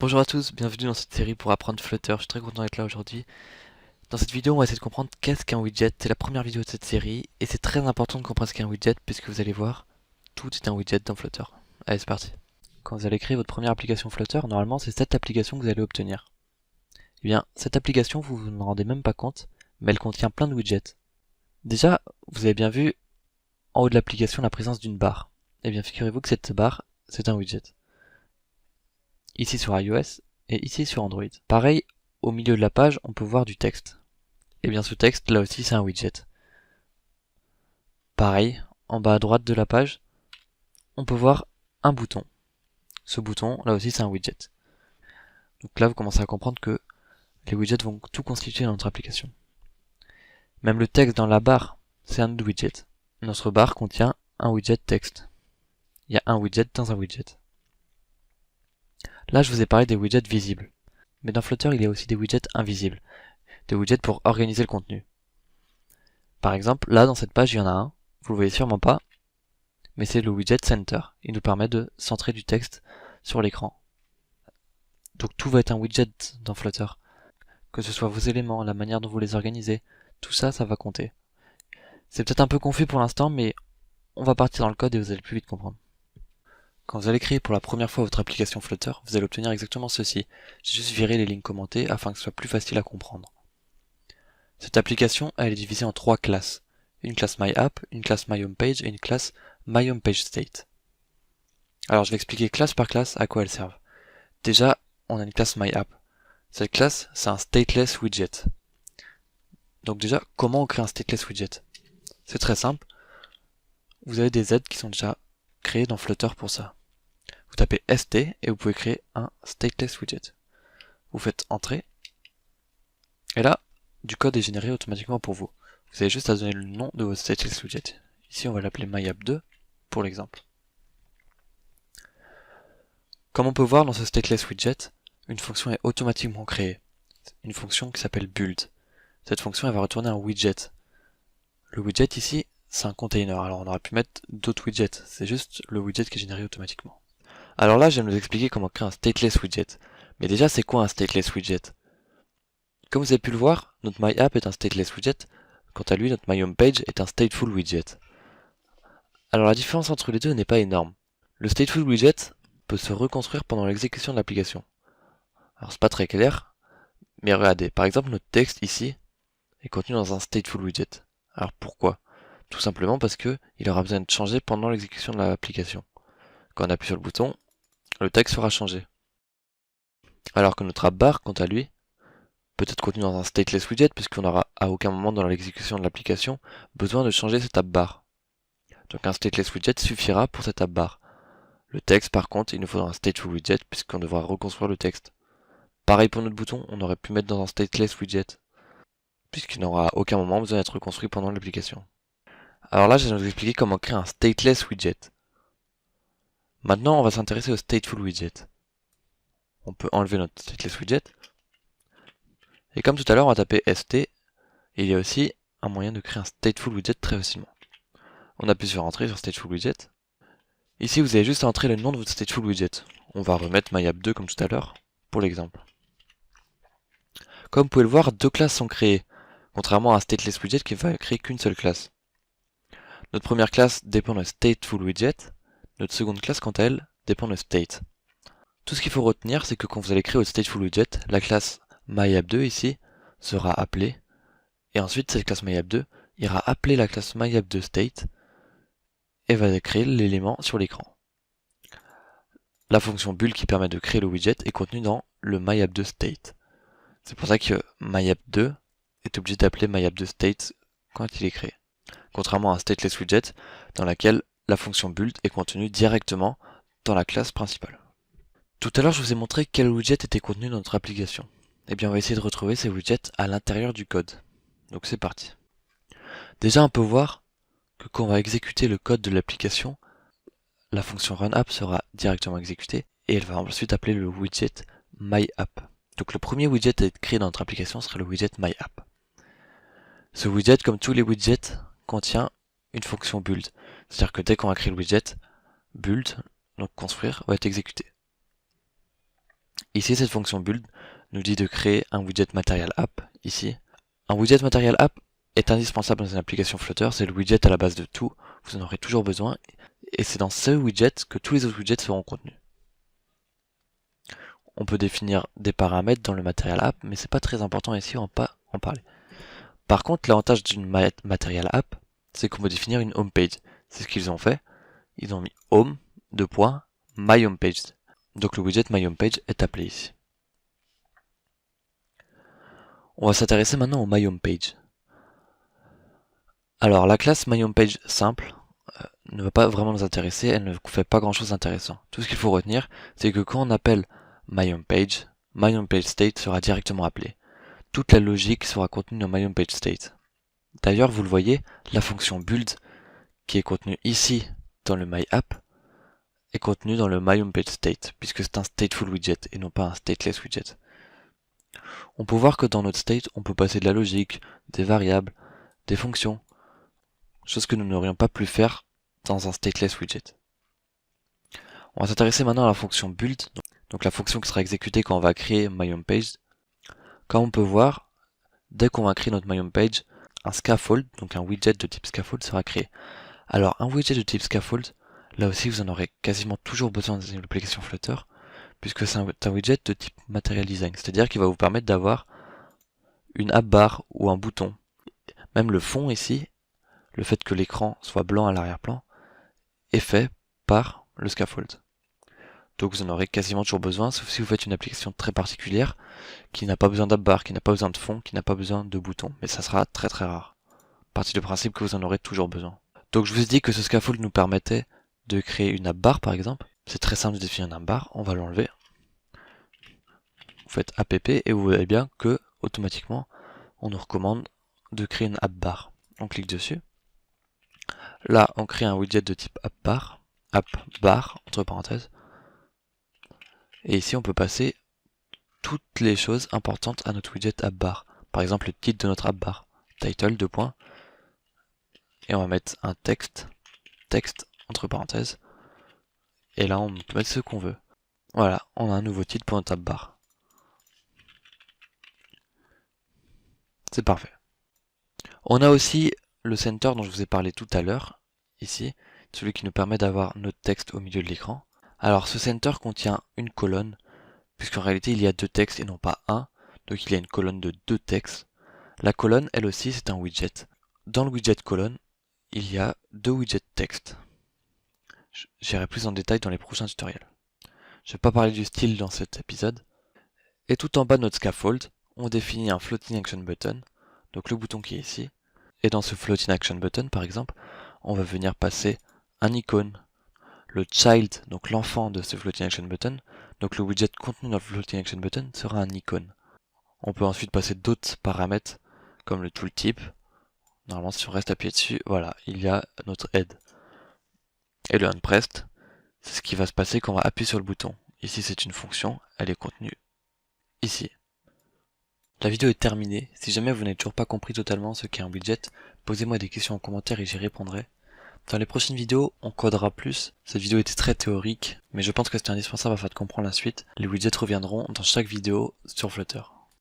Bonjour à tous, bienvenue dans cette série pour apprendre Flutter, je suis très content d'être là aujourd'hui. Dans cette vidéo, on va essayer de comprendre qu'est-ce qu'un widget, c'est la première vidéo de cette série, et c'est très important de comprendre ce qu'est un widget, puisque vous allez voir, tout est un widget dans Flutter. Allez, c'est parti. Quand vous allez créer votre première application Flutter, normalement c'est cette application que vous allez obtenir. Eh bien, cette application, vous vous en rendez même pas compte, mais elle contient plein de widgets. Déjà, vous avez bien vu en haut de l'application la présence d'une barre. Eh bien, figurez-vous que cette barre, c'est un widget. Ici sur iOS et ici sur Android. Pareil, au milieu de la page, on peut voir du texte. Et bien ce texte, là aussi, c'est un widget. Pareil, en bas à droite de la page, on peut voir un bouton. Ce bouton, là aussi, c'est un widget. Donc là, vous commencez à comprendre que les widgets vont tout constituer dans notre application. Même le texte dans la barre, c'est un widget. Notre barre contient un widget texte. Il y a un widget dans un widget. Là, je vous ai parlé des widgets visibles. Mais dans Flutter, il y a aussi des widgets invisibles. Des widgets pour organiser le contenu. Par exemple, là, dans cette page, il y en a un. Vous le voyez sûrement pas, mais c'est le widget Center. Il nous permet de centrer du texte sur l'écran. Donc tout va être un widget dans Flutter. Que ce soit vos éléments, la manière dont vous les organisez, tout ça, ça va compter. C'est peut-être un peu confus pour l'instant, mais on va partir dans le code et vous allez plus vite comprendre. Quand vous allez créer pour la première fois votre application Flutter, vous allez obtenir exactement ceci. J'ai juste viré les lignes commentées afin que ce soit plus facile à comprendre. Cette application, elle est divisée en trois classes. Une classe MyApp, une classe MyHomepage et une classe MyHomepageState. Alors je vais expliquer classe par classe à quoi elles servent. Déjà, on a une classe MyApp. Cette classe, c'est un stateless widget. Donc déjà, comment on crée un stateless widget? C'est très simple. Vous avez des aides qui sont déjà créées dans Flutter pour ça. Vous tapez st et vous pouvez créer un stateless widget. Vous faites entrer. Et là, du code est généré automatiquement pour vous. Vous avez juste à donner le nom de votre stateless widget. Ici, on va l'appeler MyApp2 pour l'exemple. Comme on peut voir dans ce stateless widget, une fonction est automatiquement créée. Une fonction qui s'appelle build. Cette fonction, elle va retourner un widget. Le widget ici, c'est un container. Alors on aurait pu mettre d'autres widgets. C'est juste le widget qui est généré automatiquement. Alors là, je vais vous expliquer comment créer un stateless widget. Mais déjà, c'est quoi un stateless widget? Comme vous avez pu le voir, notre MyApp est un stateless widget. Quant à lui, notre MyHomepage est un stateful widget. Alors la différence entre les deux n'est pas énorme. Le stateful widget peut se reconstruire pendant l'exécution de l'application. Alors c'est pas très clair, mais regardez, par exemple notre texte ici est contenu dans un stateful widget. Alors pourquoi? Tout simplement parce que il aura besoin de changer pendant l'exécution de l'application. Quand on appuie sur le bouton, le texte sera changé. Alors que notre appbar, quant à lui, peut être contenu dans un stateless widget puisqu'on n'aura à aucun moment dans l'exécution de l'application besoin de changer cette appbar. Donc un stateless widget suffira pour cette appbar. Le texte par contre, il nous faudra un stateful widget puisqu'on devra reconstruire le texte. Pareil pour notre bouton, on aurait pu mettre dans un stateless widget puisqu'il n'aura à aucun moment besoin d'être reconstruit pendant l'application. Alors là, je vais vous expliquer comment créer un stateless widget. Maintenant, on va s'intéresser au stateful widget. On peut enlever notre stateless widget. Et comme tout à l'heure, on va taper st. Et il y a aussi un moyen de créer un stateful widget très facilement. On appuie sur entrée sur stateful widget. Ici, vous avez juste à entrer le nom de votre stateful widget. On va remettre MyApp2 comme tout à l'heure, pour l'exemple. Comme vous pouvez le voir, deux classes sont créées, contrairement à un stateless widget qui va créer qu'une seule classe. Notre première classe dépend de stateful widget. Notre seconde classe, quant à elle, dépend de state. Tout ce qu'il faut retenir, c'est que quand vous allez créer votre stateful widget, la classe MyApp2 ici sera appelée, et ensuite cette classe MyApp2 ira appeler la classe MyApp2State et va créer l'élément sur l'écran. La fonction build qui permet de créer le widget est contenue dans le MyApp2State. C'est pour ça que MyApp2 est obligé d'appeler MyApp2State quand il est créé. Contrairement à un stateless widget dans laquelle la fonction build est contenue directement dans la classe principale. Tout à l'heure, je vous ai montré quel widget était contenu dans notre application. Eh bien, on va essayer de retrouver ces widgets à l'intérieur du code. Donc c'est parti. Déjà, on peut voir que quand on va exécuter le code de l'application, la fonction runApp sera directement exécutée et elle va ensuite appeler le widget MyApp. Donc le premier widget à être créé dans notre application sera le widget MyApp. Ce widget, comme tous les widgets, contient une fonction build. C'est-à-dire que dès qu'on va créer le widget, build, donc construire, va être exécuté. Ici, cette fonction build nous dit de créer un widget Material App, ici. Un widget Material App est indispensable dans une application Flutter, c'est le widget à la base de tout, vous en aurez toujours besoin, et c'est dans ce widget que tous les autres widgets seront contenus. On peut définir des paramètres dans le Material App, mais c'est pas très important ici, on va pas en parler. Par contre, l'avantage d'une Material App, c'est qu'on peut définir une home page. C'est ce qu'ils ont fait. Ils ont mis home, my home page. Donc le widget my home page est appelé ici. On va s'intéresser maintenant au my home page. Alors la classe my home page simple ne va pas vraiment nous intéresser, elle ne fait pas grand chose d'intéressant. Tout ce qu'il faut retenir, c'est que quand on appelle my home page state sera directement appelé. Toute la logique sera contenue dans my home page state. D'ailleurs, vous le voyez, la fonction build qui est contenue ici dans le my app est contenue dans le my home page state, puisque c'est un stateful widget et non pas un stateless widget. On peut voir que dans notre state, on peut passer de la logique, des variables, des fonctions, chose que nous n'aurions pas pu faire dans un stateless widget. On va s'intéresser maintenant à la fonction build, donc la fonction qui sera exécutée quand on va créer my home page. Comme on peut voir, dès qu'on va créer notre my home page, un scaffold, donc un widget de type scaffold sera créé. Alors un widget de type scaffold, là aussi vous en aurez quasiment toujours besoin dans une application Flutter, puisque c'est un widget de type Material Design, c'est-à-dire qu'il va vous permettre d'avoir une app bar ou un bouton. Même le fond ici, le fait que l'écran soit blanc à l'arrière-plan, est fait par le scaffold. Donc vous en aurez quasiment toujours besoin, sauf si vous faites une application très particulière, qui n'a pas besoin d'app bar, qui n'a pas besoin de fond, qui n'a pas besoin de bouton, mais ça sera très très rare. Partie du principe que vous en aurez toujours besoin. Donc je vous ai dit que ce scaffold nous permettait de créer une app bar par exemple. C'est très simple de définir une app bar, on va l'enlever. Vous faites app et vous voyez bien que automatiquement on nous recommande de créer une app bar. On clique dessus. Là on crée un widget de type app bar entre parenthèses. Et ici on peut passer toutes les choses importantes à notre widget app bar. Par exemple le titre de notre app bar, title, : et on va mettre un texte entre parenthèses, et là on peut mettre ce qu'on veut. Voilà, on a un nouveau titre pour notre app bar. C'est parfait. On a aussi le center dont je vous ai parlé tout à l'heure, ici, celui qui nous permet d'avoir notre texte au milieu de l'écran. Alors ce center contient une colonne, puisqu'en réalité il y a deux textes et non pas un, donc il y a une colonne de deux textes. La colonne, elle aussi, c'est un widget. Dans le widget colonne, il y a deux widgets texte. J'irai plus en détail dans les prochains tutoriels. Je ne vais pas parler du style dans cet épisode. Et tout en bas de notre scaffold, on définit un floating action button, donc le bouton qui est ici. Et dans ce floating action button, par exemple, on va venir passer un icône. Le child, donc l'enfant de ce floating action button, donc le widget contenu dans le floating action button sera un icône. On peut ensuite passer d'autres paramètres, comme le tooltip. Normalement, si on reste appuyé dessus, voilà, il y a notre head. Et le onPressed, c'est ce qui va se passer quand on va appuyer sur le bouton. Ici, c'est une fonction, elle est contenue ici. La vidéo est terminée. Si jamais vous n'avez toujours pas compris totalement ce qu'est un widget, posez-moi des questions en commentaire et j'y répondrai. Dans les prochaines vidéos, on codera plus. Cette vidéo était très théorique, mais je pense que c'est indispensable afin de comprendre la suite. Les widgets reviendront dans chaque vidéo sur Flutter.